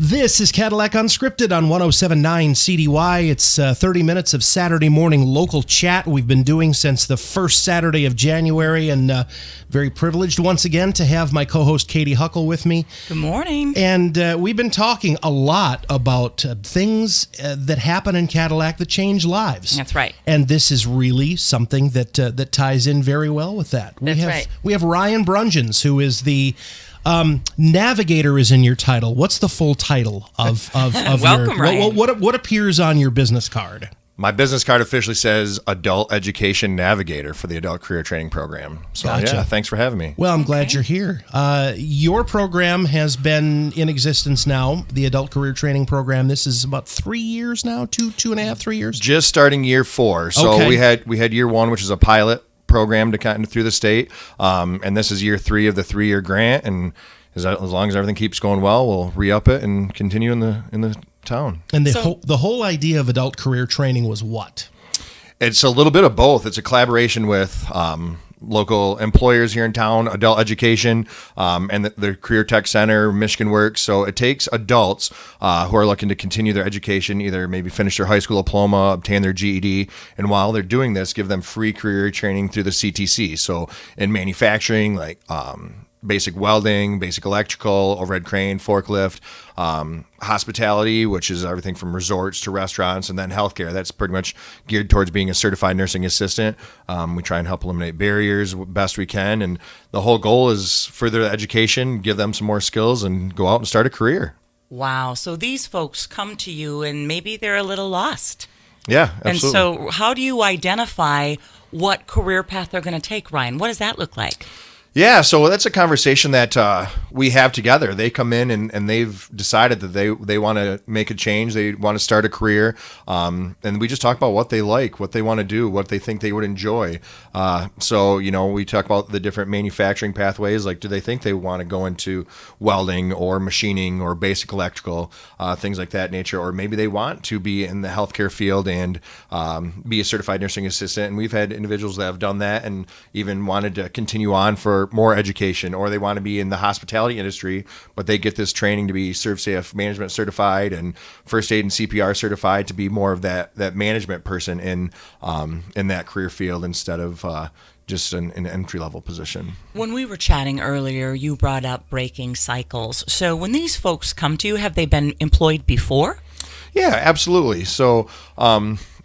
This is Cadillac Unscripted on 107.9 CDY. It's 30 minutes of Saturday morning local chat we've been doing since the first Saturday of January, and very privileged once again to have my co-host Katy Huckle with me. Good morning. And we've been talking a lot about things that happen in Cadillac that change lives. That's right. And this is really something that ties in very well with that. That's right. We have Ryan Bruntjens, who is the Navigator is in your title. What's the full title of Welcome, Ryan. What appears on your business card? My business card officially says Adult Education Navigator for the Adult Career Training Program. So, Gotcha. Yeah, thanks for having me. Well, I'm glad you're here. Your program has been in existence now, the Adult Career Training Program. This is about 3 years now, 2.5, 3 years? Just starting year 4. So Okay. we had year 1, which is a pilot program to kind of through the state, and this is year 3 of the 3-year grant. And as long as everything keeps going well, we'll re-up it and continue in the town. And the whole idea of adult career training was what? It's a little bit of both. It's a collaboration with local employers here in town, adult education, and the Career Tech Center, Michigan Works. So it takes adults who are looking to continue their education, either maybe finish their high school diploma, obtain their GED, and while they're doing this, give them free career training through the CTC. So in manufacturing, like basic welding, basic electrical, overhead crane, forklift, hospitality, which is everything from resorts to restaurants, and then healthcare. That's pretty much geared towards being a certified nursing assistant. We try and help eliminate barriers best we can, and the whole goal is further education, give them some more skills, and go out and start a career. Wow. So these folks come to you and maybe they're a little lost. Yeah, absolutely. And so how do you identify what career path they're going to take, Ryan? What does that look like? Yeah, so that's a conversation that we have together. They come in and they've decided that they want to make a change. They want to start a career. And we just talk about what they like, what they want to do, what they think they would enjoy. So, we talk about the different manufacturing pathways. Like, do they think they want to go into welding or machining or basic electrical, things like that nature? Or maybe they want to be in the healthcare field and be a certified nursing assistant. And we've had individuals that have done that and even wanted to continue on for more education, or they want to be in the hospitality industry, but they get this training to be ServSafe management certified and first aid and CPR certified to be more of that management person in that career field instead of just an entry-level position. When we were chatting earlier, you brought up breaking cycles. So when these folks come to you, have they been employed before? Yeah, absolutely. So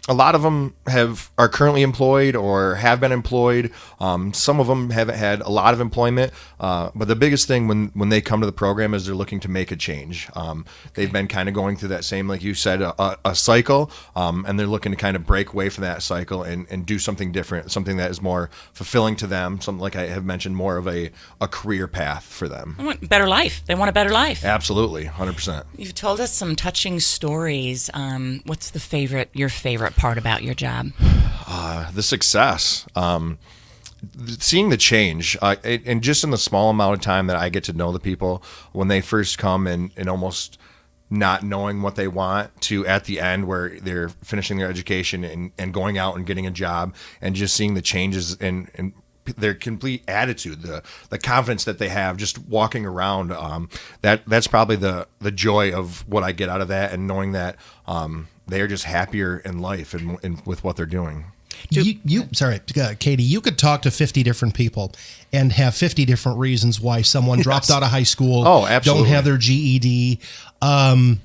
a lot of them are currently employed or have been employed. Some of them haven't had a lot of employment. But the biggest thing when they come to the program is they're looking to make a change. They've been kind of going through that same, like you said, a cycle, and they're looking to kind of break away from that cycle and do something different, something that is more fulfilling to them, something like I have mentioned, more of a career path for them. They want a better life. They want a better life. Absolutely, 100%. You've told us some touching stories. What's your favorite part about your job? The success, seeing the change, and just in the small amount of time that I get to know the people when they first come and almost not knowing what they want to at the end where they're finishing their education and going out and getting a job, and just seeing the changes in their complete attitude, the confidence that they have just walking around. That's probably the joy of what I get out of that, and knowing that they are just happier in life and with what they're doing. Katy, you could talk to 50 different people and have 50 different reasons why someone dropped out of high school, absolutely, don't have their GED. And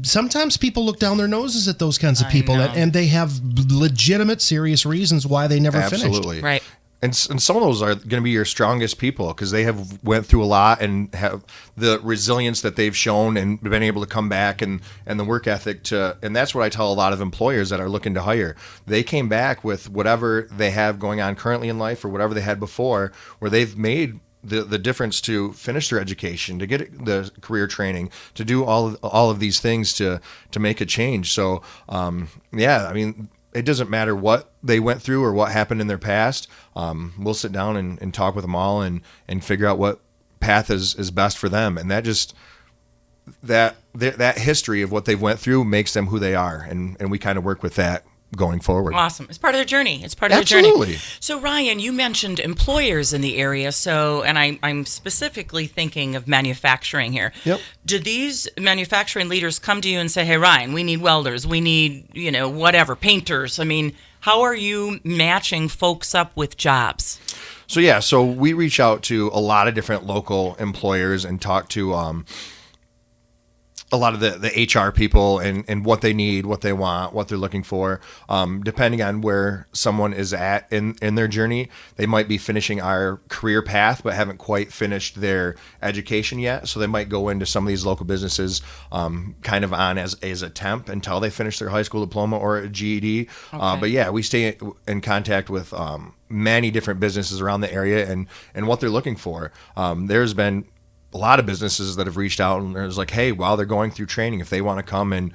sometimes people look down their noses at those kinds of people, and they have legitimate, serious reasons why they never Absolutely. finished. Right. And some of those are going to be your strongest people because they have went through a lot and have the resilience that they've shown and been able to come back and the work ethic and that's what I tell a lot of employers that are looking to hire. They came back with whatever they have going on currently in life or whatever they had before, where they've made the difference to finish their education, to get the career training, to do all of these things to make a change. So, it doesn't matter what they went through or what happened in their past. We'll sit down and talk with them all and figure out what path is best for them. And that history of what they've went through makes them who they are. And we kind of work with that going forward. Awesome. It's part of their journey. It's part of Absolutely. their journey. So, Ryan, you mentioned employers in the area. So, and I'm specifically thinking of manufacturing here. Yep. Do these manufacturing leaders come to you and say, hey, Ryan, we need welders, we need, whatever, painters? I mean, how are you matching folks up with jobs? So we reach out to a lot of different local employers and talk to a lot of the HR people and what they need, what they want, what they're looking for. Depending on where someone is at in their journey, they might be finishing our career path, but haven't quite finished their education yet. So they might go into some of these local businesses kind of on as a temp until they finish their high school diploma or a GED. Okay. But yeah, we stay in contact with many different businesses around the area and what they're looking for. There's been a lot of businesses that have reached out and there's like, hey, while they're going through training, if they want to come and,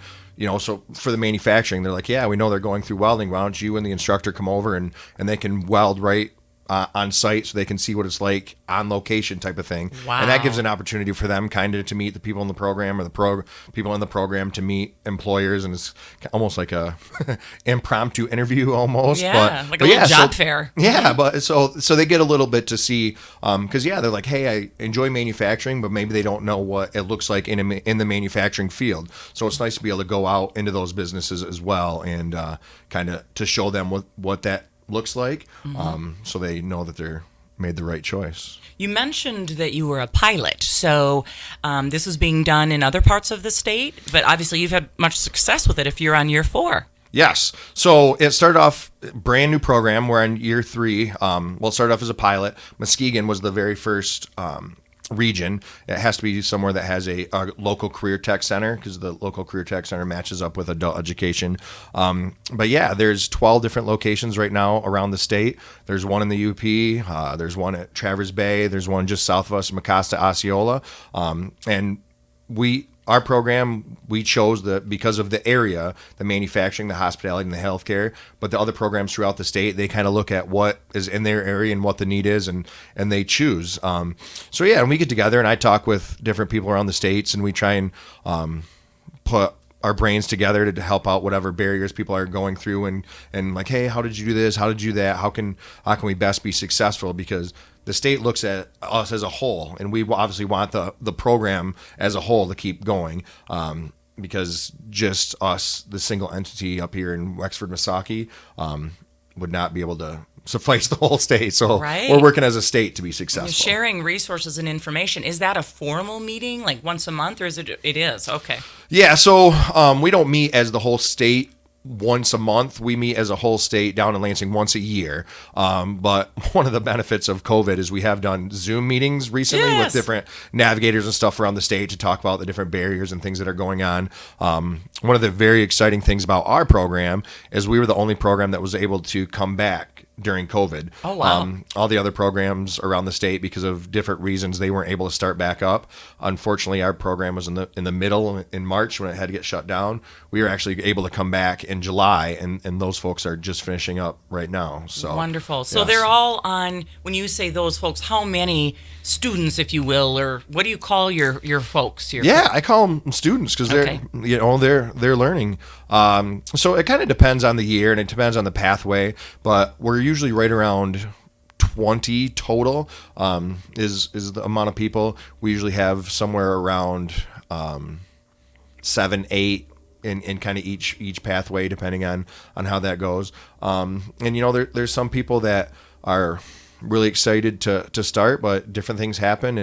so for the manufacturing, they're like, yeah, we know they're going through welding. Why don't you and the instructor come over and they can weld right on site so they can see what it's like on location type of thing. Wow. And that gives an opportunity for them kind of to meet the people in the program or the people in the program to meet employers. And it's almost like a impromptu interview almost. Yeah, like a but little job fair. Yeah, but so they get a little bit to see, because they're like, hey, I enjoy manufacturing, but maybe they don't know what it looks like in the manufacturing field. So it's nice to be able to go out into those businesses as well and kind of to show them what that looks like, so they know that they're made the right choice. You mentioned that you were a pilot, so this is being done in other parts of the state, but obviously you've had much success with it if you're on year 4. Yes. So it started off brand new program. We're on year 3. It started off as a pilot. Muskegon was the very first region. It has to be somewhere that has a local career tech center because the local career tech center matches up with adult education. But yeah, there's 12 different locations right now around the state. There's one in the UP. There's one at Traverse Bay. There's one just south of us, Mecosta, Osceola. And our program, we chose because of the area, the manufacturing, the hospitality, and the healthcare. But the other programs throughout the state, they kind of look at what is in their area and what the need is, and they choose. So yeah, and we get together and I talk with different people around the states, and we try and put our brains together to help out whatever barriers people are going through, and like, hey, how did you do this? How did you do that? How can we best be successful? Because the state looks at us as a whole, and we obviously want the program as a whole to keep going, because just us, the single entity up here in Wexford, Missaukee, would not be able to suffice the whole state. So Right. We're working as a state to be successful. Sharing resources and information, is that a formal meeting, like once a month, or is it? It is, okay. Yeah, so we don't meet as the whole state once a month. We meet as a whole state down in Lansing once a year. But one of the benefits of COVID is we have done Zoom meetings recently with different navigators and stuff around the state to talk about the different barriers and things that are going on. One of the very exciting things about our program is we were the only program that was able to come back during COVID. Oh, wow. All the other programs around the state, because of different reasons, they weren't able to start back up. Unfortunately, our program was in the middle in March when it had to get shut down. We were actually able to come back in July, and those folks are just finishing up right now. So Wonderful. So yes. they're all on, when you say those folks, how many students, if you will, or what do you call your folks? I call them students because Okay. they're learning. So it kind of depends on the year and it depends on the pathway, but we're usually right around 20 total is the amount of people. We usually have somewhere around 7, 8 in kind of each pathway, depending on how that goes. And there's some people that are really excited to start, but different things happen,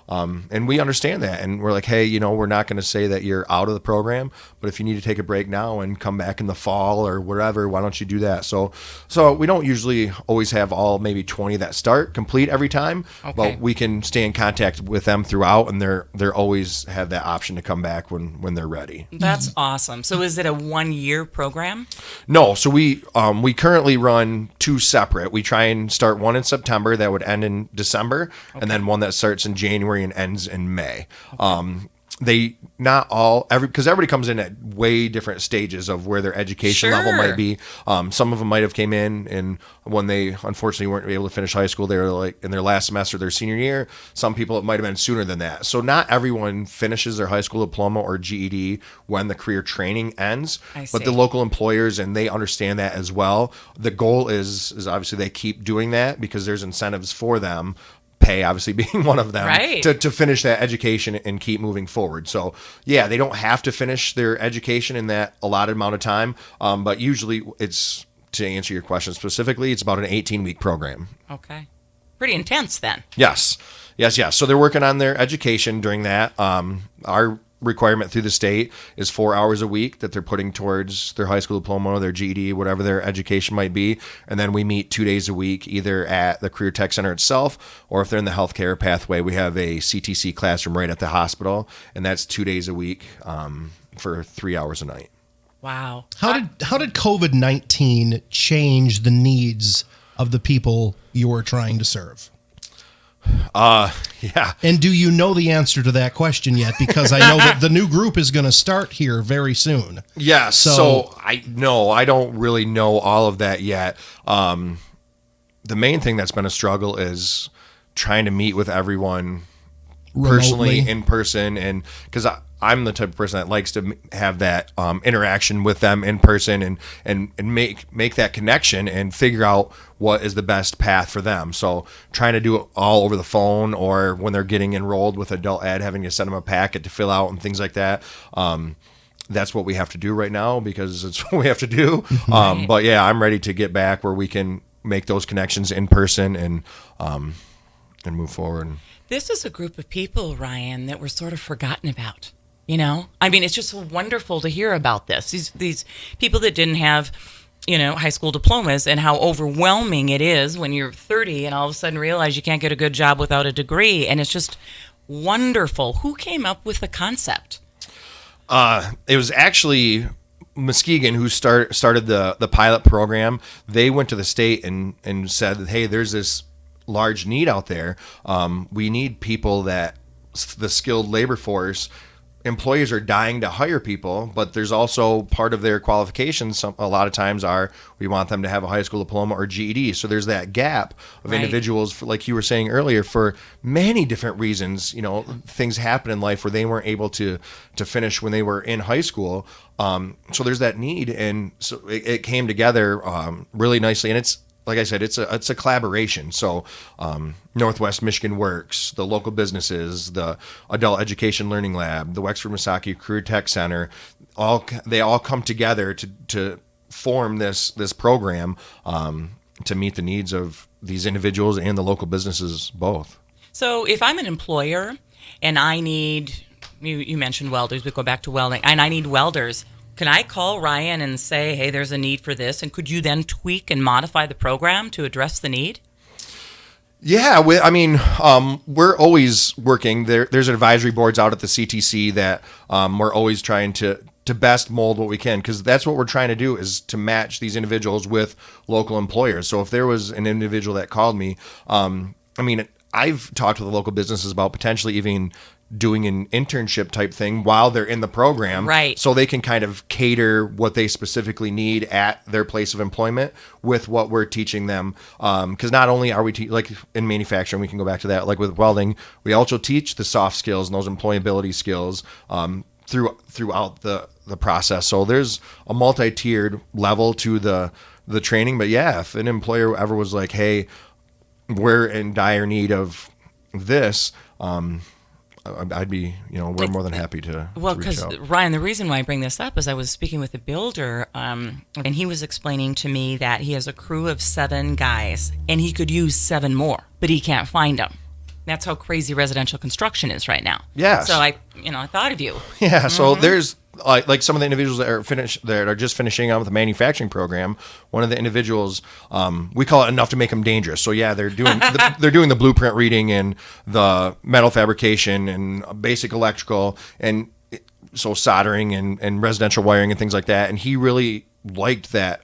and we understand that, and we're like, hey, we're not going to say that you're out of the program, but if you need to take a break now and come back in the fall or whatever, why don't you do that? So we don't usually always have all maybe 20 that start complete every time, but we can stay in contact with them throughout, and they're always have that option to come back when they're ready. That's awesome. So is it a 1-year program? No, so we currently run 2 separate. We try and start one in September that would end in December, and then one that starts in January and ends in May. they not all because everybody comes in at way different stages of where their education level might be. Some of them might have came in and when they unfortunately weren't able to finish high school, they were like in their last semester of their senior year. Some people, it might have been sooner than that. So not everyone finishes their high school diploma or GED when the career training ends, but the local employers, and they understand that as well. The goal is obviously they keep doing that because there's incentives for them, pay obviously being one of them, right, to finish that education and keep moving forward. So yeah, they don't have to finish their education in that allotted amount of time, but usually it's, to answer your question specifically, it's about an 18-week program. Okay, pretty intense then. Yes. So they're working on their education during that. Our requirement through the state is 4 hours a week that they're putting towards their high school diploma or their GED, whatever their education might be. And then we meet 2 days a week, either at the Career Tech Center itself, or if they're in the healthcare pathway, we have a CTC classroom right at the hospital. And that's 2 days a week for 3 hours a night. Wow. How did COVID-19 change the needs of the people you were trying to serve? Yeah. And do you know the answer to that question yet? Because I know that the new group is going to start here very soon. Yeah. So I don't really know all of that yet. The main thing that's been a struggle is trying to meet with everyone personally in person, and because I'm the type of person that likes to have that interaction with them in person and make that connection and figure out what is the best path for them. So trying to do it all over the phone, or when they're getting enrolled with adult ed, having to send them a packet to fill out and things like that. That's what we have to do right now because it's what we have to do. But yeah, I'm ready to get back where we can make those connections in person and move forward. This is a group of people, Ryan, that were sort of forgotten about. You know, I mean, it's just so wonderful to hear about this. These people that didn't have, high school diplomas, and how overwhelming it is when you're 30 and all of a sudden realize you can't get a good job without a degree. And it's just wonderful. Who came up with the concept? It was actually Muskegon who started the pilot program. They went to the state and said, hey, there's this large need out there. We need people that the skilled labor force. Employers are dying to hire people, but there's also part of their qualifications. A lot of times we want them to have a high school diploma or GED. So there's that gap of individuals, like you were saying earlier, for many different reasons. Things happen in life where they weren't able to finish when they were in high school. So there's that need, and so it came together really nicely. And it's, like I said, it's a collaboration. So Northwest Michigan Works, the local businesses, the Adult Education Learning Lab, the Wexford Misaki Career Tech Center, they all come together to form this program to meet the needs of these individuals and the local businesses both. So if I'm an employer and I need, you mentioned welders, we go back to welding, and I need welders, can I call Ryan and say, hey, there's a need for this? And could you then tweak and modify the program to address the need? Yeah, we're always working. There's advisory boards out at the CTC that we're always trying to best mold what we can, because that's what we're trying to do, is to match these individuals with local employers. So if there was an individual that called me, I've talked with the local businesses about potentially even doing an internship type thing while they're in the program, right? So they can kind of cater what they specifically need at their place of employment with what we're teaching them. Because not only are we like in manufacturing, we can go back to that. Like with welding, we also teach the soft skills and those employability skills throughout the process. So there's a multi-tiered level to the training. But yeah, if an employer ever was like, hey, we're in dire need of this, I'd be, we're more than happy to. Well, because Ryan, the reason why I bring this up is I was speaking with a builder, and he was explaining to me that he has a crew of 7 guys, and he could use 7 more, but he can't find them. That's how crazy residential construction is right now. Yeah. So I thought of you. Yeah. So there's like some of the individuals that are just finishing out with the manufacturing program. One of the individuals, we call it enough to make them dangerous. So yeah, they're doing they're doing the blueprint reading and the metal fabrication and basic electrical, and so soldering and residential wiring and things like that. And he really liked that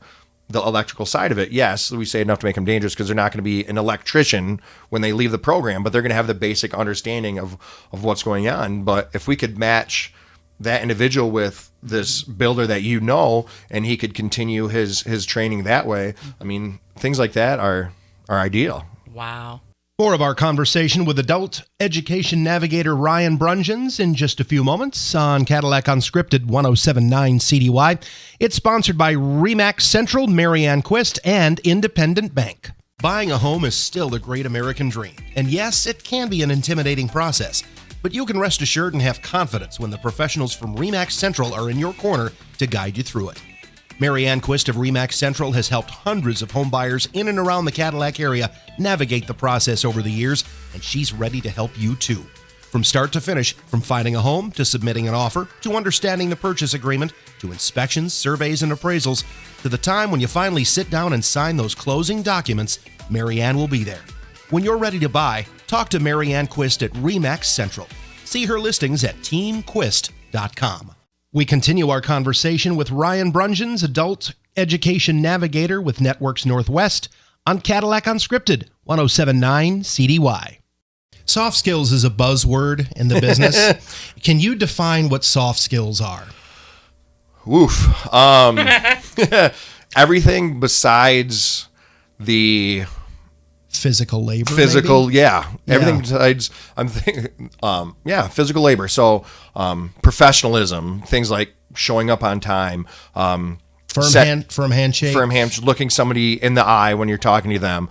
the electrical side of it, yes, we say enough to make them dangerous because they're not going to be an electrician when they leave the program, but they're going to have the basic understanding of what's going on. But if we could match that individual with this builder that and he could continue his training that way, I mean, things like that are ideal. Wow. More of our conversation with adult education navigator Ryan Bruntjens in just a few moments on Cadillac Unscripted 107.9 CDY. It's sponsored by Remax Central, Marianne Quist, and Independent Bank. Buying a home is still the great American dream. And yes, it can be an intimidating process, but you can rest assured and have confidence when the professionals from Remax Central are in your corner to guide you through it. Marianne Quist of Remax Central has helped hundreds of home buyers in and around the Cadillac area navigate the process over the years, and she's ready to help you too. From start to finish, from finding a home to submitting an offer, to understanding the purchase agreement, to inspections, surveys, and appraisals, to the time when you finally sit down and sign those closing documents, Marianne will be there. When you're ready to buy, talk to Marianne Quist at Remax Central. See her listings at teamquist.com. We continue our conversation with Ryan Bruntjens, adult education navigator with Networks Northwest, on Cadillac Unscripted 107.9 CDY. Soft skills is a buzzword in the business. Can you define what soft skills are? Oof. Everything besides the physical labor. Maybe? Yeah. Everything besides, I'm thinking, physical labor. So, professionalism, things like showing up on time, firm handshake, looking somebody in the eye when you're talking to them.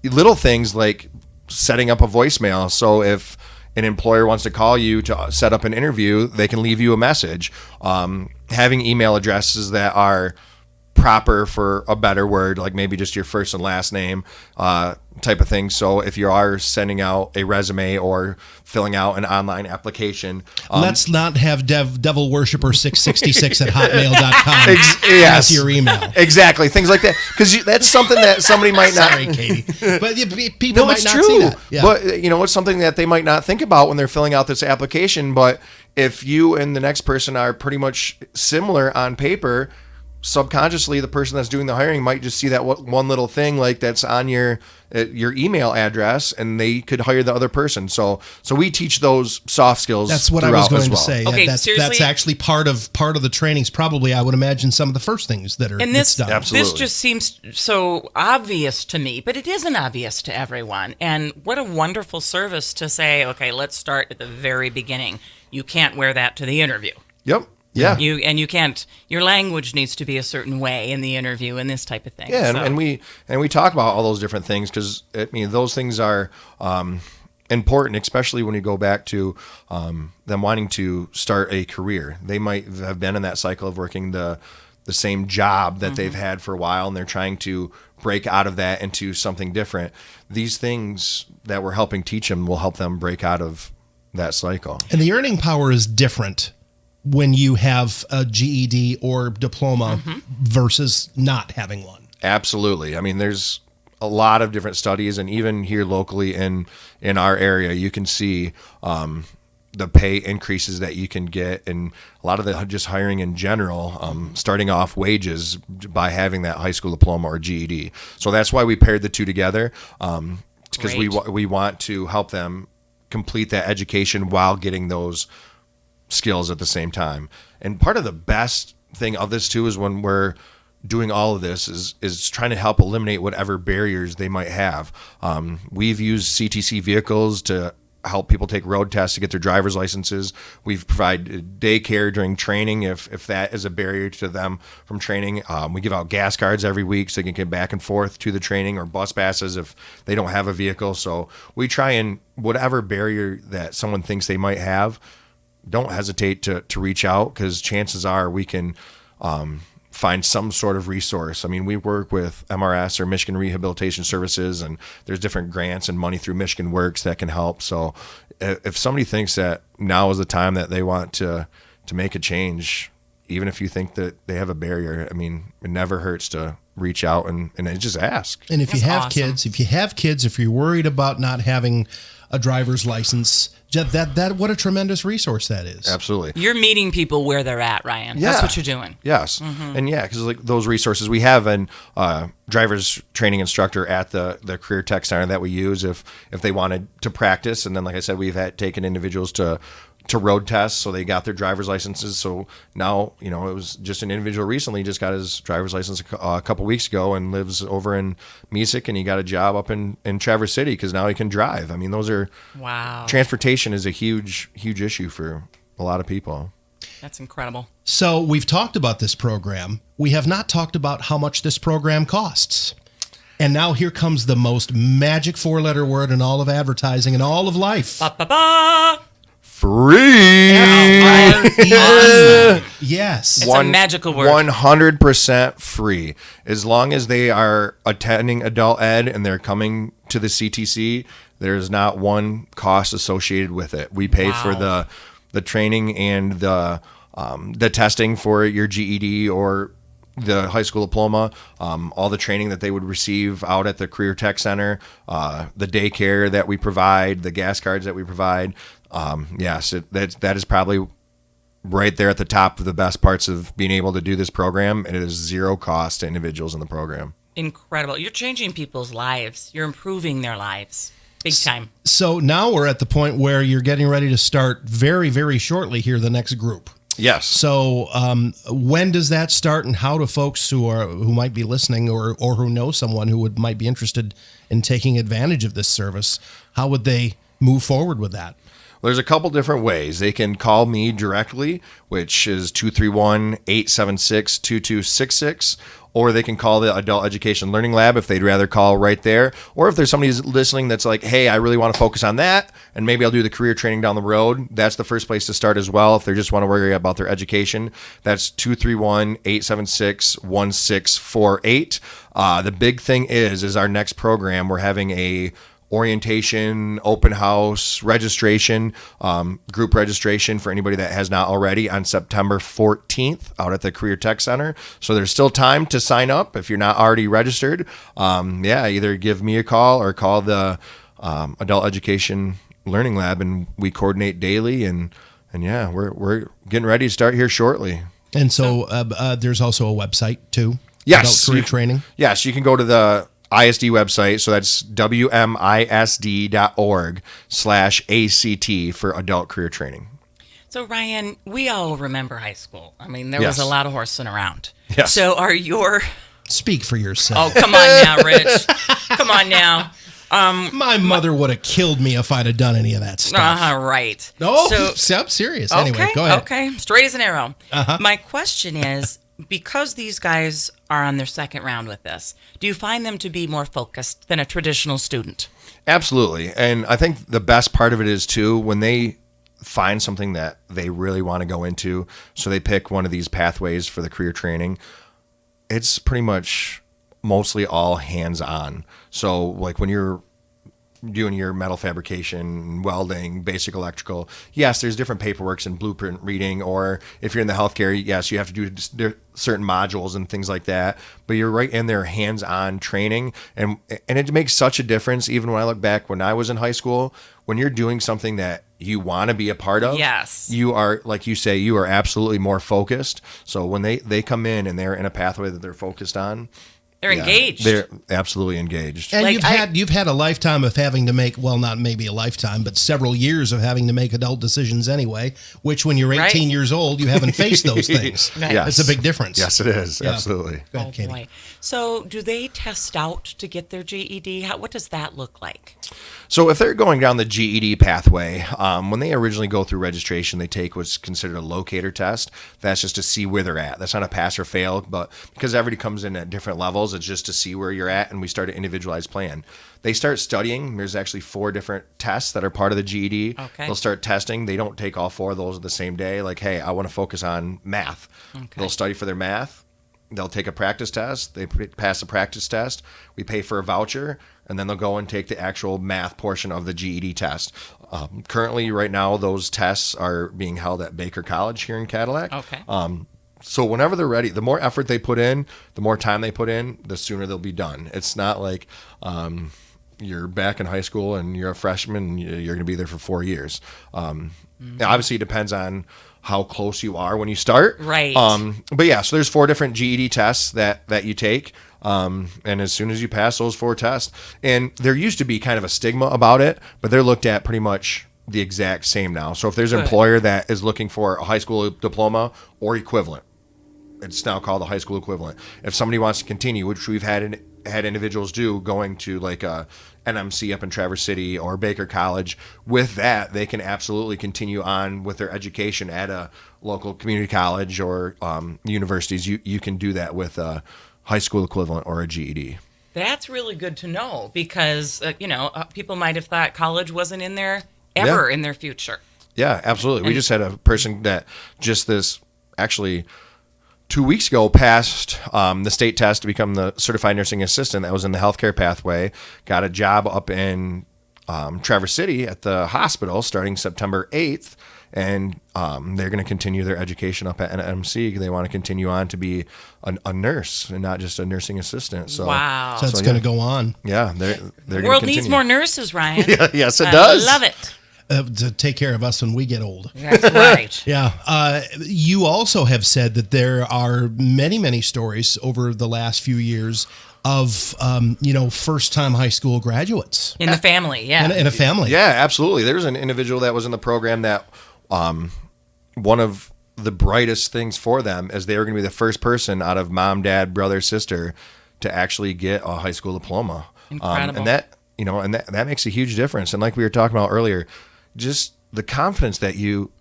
Little things like setting up a voicemail. So if an employer wants to call you to set up an interview, they can leave you a message. Having email addresses that are proper, for a better word, like maybe just your first and last name type of thing. So if you are sending out a resume or filling out an online application, let's not have devil worshiper 666 at hotmail.com as your email. Exactly, things like that, because that's something that somebody might not. Sorry, Katie, but people might not see that. Yeah. But it's something that they might not think about when they're filling out this application. But if you and the next person are pretty much similar on paper, subconsciously the person that's doing the hiring might just see that one little thing like that's on your email address, and they could hire the other person. So we teach those soft skills. That's what I was going to say. Okay, that's actually part of the trainings. Probably, I would imagine, some of the first things that are done. Absolutely. This just seems so obvious to me, but it isn't obvious to everyone. And what a wonderful service to say, okay, let's start at the very beginning. You can't wear that to the interview. Yep. Yeah. You can't. Your language needs to be a certain way in the interview and this type of thing. Yeah, and we talk about all those different things because those things are important, especially when you go back to them wanting to start a career. They might have been in that cycle of working the same job that they've had for a while, and they're trying to break out of that into something different. These things that we're helping teach them will help them break out of that cycle. And the earning power is different when you have a GED or diploma versus not having one. Absolutely. I mean, there's a lot of different studies, and even here locally in our area, you can see the pay increases that you can get, and a lot of the just hiring in general, starting off wages by having that high school diploma or GED. So that's why we paired the two together, because we want to help them complete that education while getting those skills at the same time. And part of the best thing of this too is when we're doing all of this is trying to help eliminate whatever barriers they might have. We've used CTC vehicles to help people take road tests to get their driver's licenses. We've provided daycare during training if that is a barrier to them from training. We give out gas cards every week so they can get back and forth to the training, or bus passes if they don't have a vehicle. So we try, and whatever barrier that someone thinks they might have, don't hesitate to reach out, because chances are we can find some sort of resource. I mean, we work with MRS or Michigan Rehabilitation Services, and there's different grants and money through Michigan Works that can help. So if somebody thinks that now is the time that they want to make a change, even if you think that they have a barrier, I mean, it never hurts to reach out and just ask. And if you have kids, if you're worried about not having a driver's license. That what a tremendous resource that is. Absolutely. You're meeting people where they're at, Ryan. Yeah. That's what you're doing. Yes. And because like those resources we have an driver's training instructor at the Career Tech Center that we use if they wanted to practice. And then, like I said, we've taken individuals to road tests, so they got their driver's licenses. So now, it was just an individual recently just got his driver's license a couple weeks ago and lives over in Mesick, and he got a job up in Traverse City because now he can drive. I mean, those are transportation is a huge issue for a lot of people. That's incredible. So we've talked about this program. We have not talked about how much this program costs. And now here comes the most magic 4-letter word in all of advertising and all of life. Ba-ba-ba! Free. Yes. It's a magical word. 100% free. As long as they are attending adult ed and they're coming to the CTC, there's not one cost associated with it. We pay for the training and the testing for your GED or the high school diploma, all the training that they would receive out at the Career Tech Center, the daycare that we provide, the gas cards that we provide. Yes, that is probably right there at the top of the best parts of being able to do this program. It is zero cost to individuals in the program. Incredible. You're changing people's lives. You're improving their lives. Big time. So now we're at the point where you're getting ready to start very, very shortly here, the next group. Yes. So when does that start, and how do folks who might be listening or who know someone who might be interested in taking advantage of this service, how would they move forward with that? Well, there's a couple different ways. They can call me directly, which is 231-876-2266, or they can call the Adult Education Learning Lab if they'd rather call right there. Or if there's somebody who's listening that's like, hey, I really want to focus on that, and maybe I'll do the career training down the road, that's the first place to start as well. If they just want to worry about their education, that's 231-876-1648. The big thing is our next program, we're having a orientation, open house, registration, group registration for anybody that has not already on September 14th out at the Career Tech Center. So there's still time to sign up if you're not already registered. Either give me a call or call the Adult Education Learning Lab, and we coordinate daily. And we're getting ready to start here shortly. And so there's also a website too. Yes, Adult Career Training. Yes, you can go to the ISD website, so that's wmisd.org/ACT for adult career training. So Ryan, we all remember high school. I mean, there Yes. was a lot of horsing around. Yes. So are your... Speak for yourself. Oh, come on now, Rich. Come on now. My mother would have killed me if I'd have done any of that stuff. Right. No, So, I'm serious. Anyway, go ahead. Okay, straight as an arrow. Uh-huh. My question is, because these guys are on their second round with this, do you find them to be more focused than a traditional student? Absolutely. And I think the best part of it is, too, when they find something that they really want to go into, so they pick one of these pathways for the career training, it's pretty much mostly all hands-on. So, like, when you're doing your metal fabrication, welding, basic electrical, yes, there's different paperworks and blueprint reading, or if you're in the healthcare, yes, you have to do certain modules and things like that, but you're right in there hands-on training, and it makes such a difference. Even when I look back when I was in high school, when you're doing something that you want to be a part of, yes, you are, like you say, you are absolutely more focused. So when they come in and they're in a pathway that they're focused on, they're engaged. They're absolutely engaged. And Like, you've had a lifetime of having to make, well, not maybe a lifetime, but several years of having to make adult decisions anyway, which when you're 18 Right. years old, you haven't faced those things. Right. Yes. It's a big difference. Yes, it is. Yeah. Absolutely. Go ahead, Katie. Boy. So do they test out to get their GED? What does that look like? So if they're going down the GED pathway, when they originally go through registration, they take what's considered a locator test. That's just to see where they're at. That's not a pass or fail, but because everybody comes in at different levels, it's just to see where you're at, and we start an individualized plan. They start studying. There's actually 4 different tests that are part of the GED. Okay. They'll start testing. They don't take all 4 of those the same day. Like, hey, I want to focus on math. Okay. They'll study for their math. They'll take a practice test. They pass the practice test. We pay for a voucher, and then they'll go and take the actual math portion of the GED test. Currently, right now, those tests are being held at Baker College here in Cadillac. Okay. So whenever they're ready, the more effort they put in, the more time they put in, the sooner they'll be done. It's not like you're back in high school and you're a freshman and you're going to be there for 4 years. Obviously, it depends on how close you are when you start. Right. But yeah, so there's 4 different GED tests that you take. And as soon as you pass those 4 tests, and there used to be kind of a stigma about it, but they're looked at pretty much the exact same now. So if there's an employer that is looking for a high school diploma or equivalent, it's now called the high school equivalent. If somebody wants to continue, which we've had individuals do, going to like a NMC up in Traverse City or Baker College, with that they can absolutely continue on with their education at a local community college or universities. You can do that with a high school equivalent or a GED. That's really good to know, because people might have thought college wasn't in there ever in their future. Yeah, absolutely. We just had a person that just this actually 2 weeks ago passed the state test to become the certified nursing assistant. That was in the healthcare pathway. Got a job up in Traverse City at the hospital starting September 8th. And they're going to continue their education up at NMC. They want to continue on to be a nurse and not just a nursing assistant. So, wow. So it's going to go on. Yeah. They're the world needs more nurses, Ryan. Yes, it does. I love it. To take care of us when we get old. That's right. Yeah. You also have said that there are many, many stories over the last few years of, first-time high school graduates. In the family, yeah. In a family. Yeah, absolutely. There's an individual that was in the program that one of the brightest things for them is they were going to be the first person out of mom, dad, brother, sister to actually get a high school diploma. Incredible. And that makes a huge difference. And like we were talking about earlier, just the confidence that you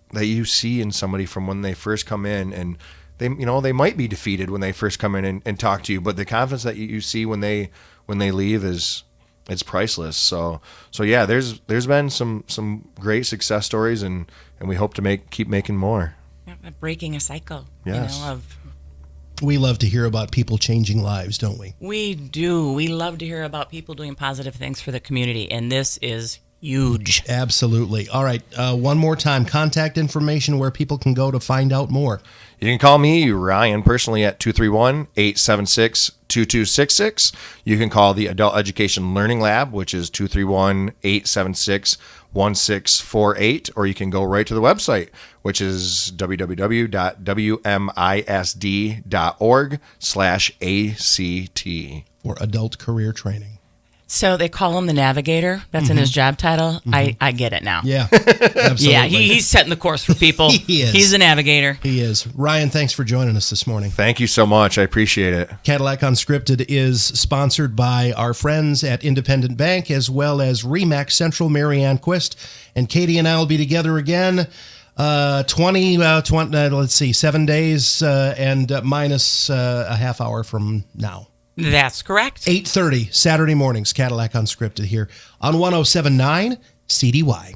see in somebody from when they first come in, and they might be defeated when they first come in and talk to you, but the confidence that you see when they leave it's priceless. So yeah, there's been some great success stories, and we hope to keep making more. Breaking a cycle. Yes. We love to hear about people changing lives, don't we? We do. We love to hear about people doing positive things for the community, and this is huge. Absolutely. All right. One more time, contact information where people can go to find out more. You can call me, Ryan, personally at 231-876-2266. You can call the Adult Education Learning Lab, which is 231-876-1648, or you can go right to the website, which is www.wmisd.org/ACT. For adult career training. So they call him the Navigator. That's in his job title. I get it now. Yeah, absolutely. Yeah, he's setting the course for people. He is. He's the Navigator. He is. Ryan, thanks for joining us this morning. Thank you so much. I appreciate it. Cadillac Unscripted is sponsored by our friends at Independent Bank, as well as Remax Central. Mary Ann Quist and Katie and I will be together again 7 days and minus a half hour from now. That's correct. 8:30 Saturday mornings, Cadillac Unscripted here on 107.9 CDY.